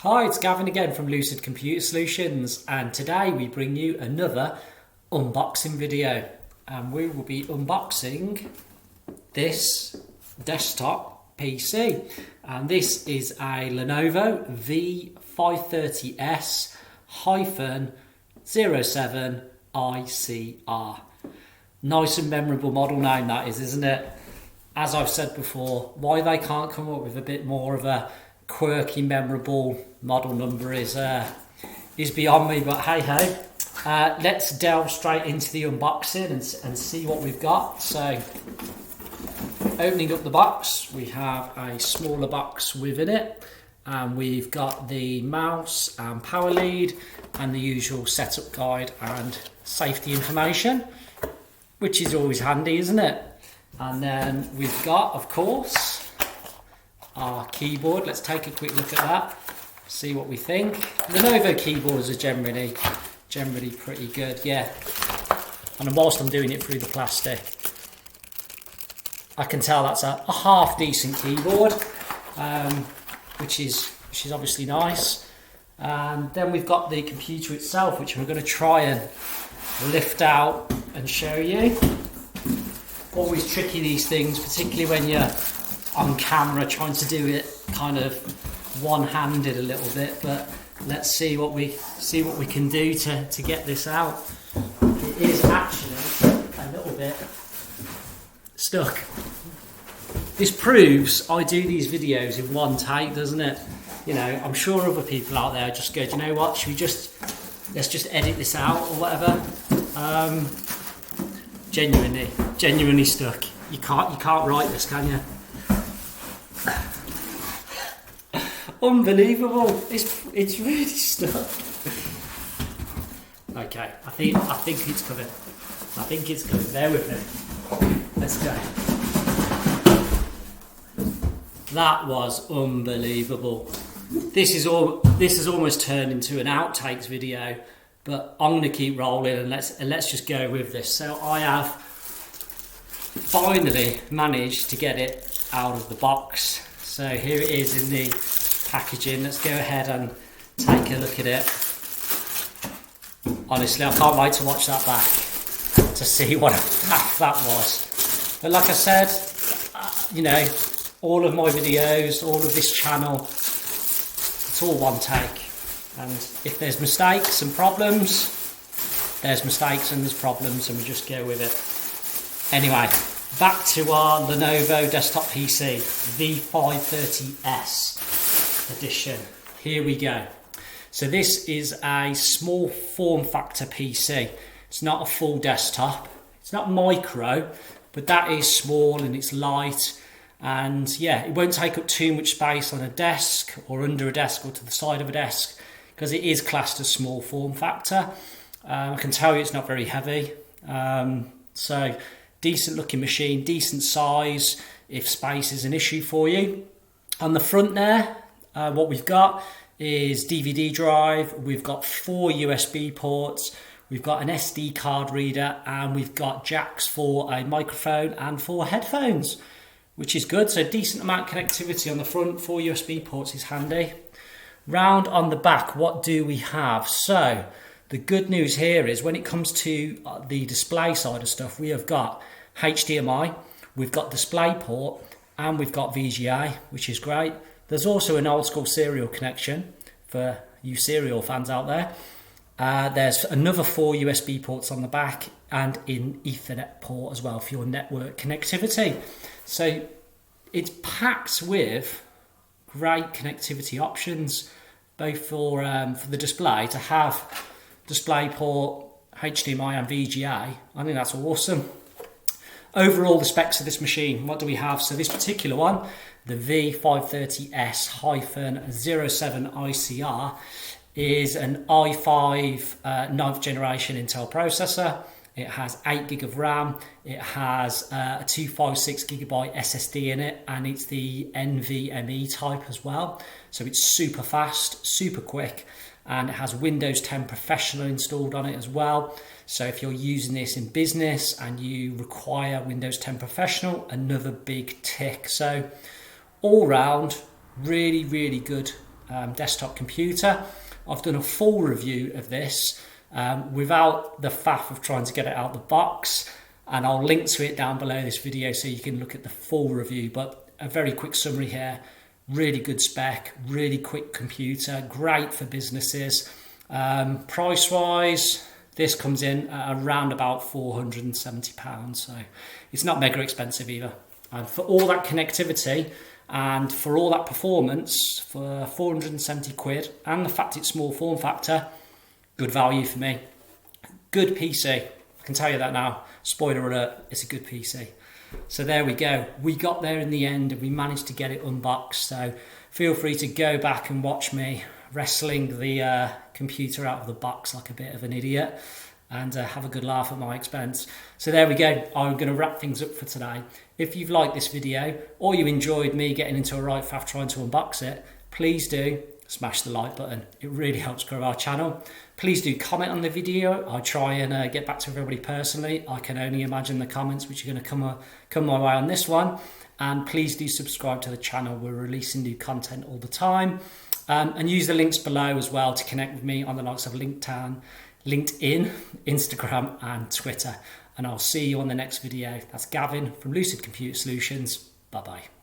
Hi, it's Gavin again from Lucid Computer Solutions, and today we bring you another unboxing video, and we will be unboxing this desktop PC, and this is a Lenovo V530S-07ICR. Nice and memorable model name that is, isn't it? As I've said before, why they can't come up with a bit more of a quirky, memorable model number is beyond me, but hey ho. Let's delve straight into the unboxing and see what we've got. So, opening up the box, we have a smaller box within it, and we've got the mouse and power lead and the usual setup guide and safety information, which is always handy, isn't it? And then we've got, of course, our keyboard. Let's take a quick look at that, see what we think. Lenovo keyboards are generally pretty good, yeah. And whilst I'm doing it through the plastic, I can tell that's a half decent keyboard, which is obviously nice. And then we've got the computer itself, which I'm going to try and lift out and show you. Always tricky, these things, particularly when you're on camera trying to do it kind of one-handed a little bit, but let's see what we can do to get this out. It is actually a little bit stuck. This proves I do these videos in one take, doesn't it? You know, I'm sure other people out there just go, do you know what, let's just edit this out or whatever. Genuinely stuck. You can't write this, can you? Unbelievable! It's really stuck. Okay, I think it's coming. I think it's coming. Bear with me. Let's go. That was unbelievable. This has almost turned into an outtakes video, but I'm going to keep rolling and let's just go with this. So I have finally managed to get it out of the box. So here it is in the packaging. Let's go ahead and take a look at it. Honestly, I can't wait to watch that back to see what a faff that was. But like I said, you know, all of my videos, all of this channel, it's all one take. And if there's mistakes and problems, there's mistakes and there's problems, and we just go with it. Anyway, back to our Lenovo desktop PC, V530S edition. Here we go. So this is a small form factor PC. It's not a full desktop. It's not micro, but that is small and it's light. And yeah, it won't take up too much space on a desk or under a desk or to the side of a desk, because it is classed as small form factor. I can tell you it's not very heavy. So decent looking machine, decent size if space is an issue for you. On the front there, what we've got is DVD drive, we've got 4 USB ports, we've got an SD card reader, and we've got jacks for a microphone and 4 headphones, which is good. So decent amount of connectivity on the front, 4 USB ports is handy. Round on the back, what do we have? So the good news here is when it comes to the display side of stuff, we have got HDMI, we've got DisplayPort, and we've got VGA, which is great. There's also an old school serial connection for you serial fans out there. There's another 4 USB ports on the back and an Ethernet port as well for your network connectivity. So it's packed with great connectivity options, both for the display to have DisplayPort, HDMI and VGA. I think that's awesome. Overall, the specs of this machine, what do we have? So this particular one, the V530S-07ICR, is an i5 9th generation Intel processor. It has 8 gig of RAM, it has a 256 gigabyte SSD in it, and it's the NVMe type as well. So it's super fast, super quick, and it has Windows 10 Professional installed on it as well. So if you're using this in business and you require Windows 10 Professional, another big tick. So all round, really, really good desktop computer. I've done a full review of this without the faff of trying to get it out of the box, and I'll link to it down below this video so you can look at the full review. But a very quick summary here: really good spec, really quick computer, great for businesses. Price wise, this comes in at around about £470, so it's not mega expensive either. And for all that connectivity and for all that performance, for 470 quid, and the fact it's small form factor, good value for me. Good PC, I can tell you that now. Spoiler alert, it's a good PC. So there we go. We got there in the end and we managed to get it unboxed. So feel free to go back and watch me wrestling the computer out of the box like a bit of an idiot, and have a good laugh at my expense. So there we go. I'm going to wrap things up for today. If you've liked this video or you enjoyed me getting into a right faff trying to unbox it, please do smash the like button. It really helps grow our channel. Please do comment on the video. I try and get back to everybody personally. I can only imagine the comments which are going to come my way on this one. And please do subscribe to the channel. We're releasing new content all the time. And use the links below as well to connect with me on the likes of LinkedIn, Instagram and Twitter. And I'll see you on the next video. That's Gavin from Lucid Computer Solutions. Bye-bye.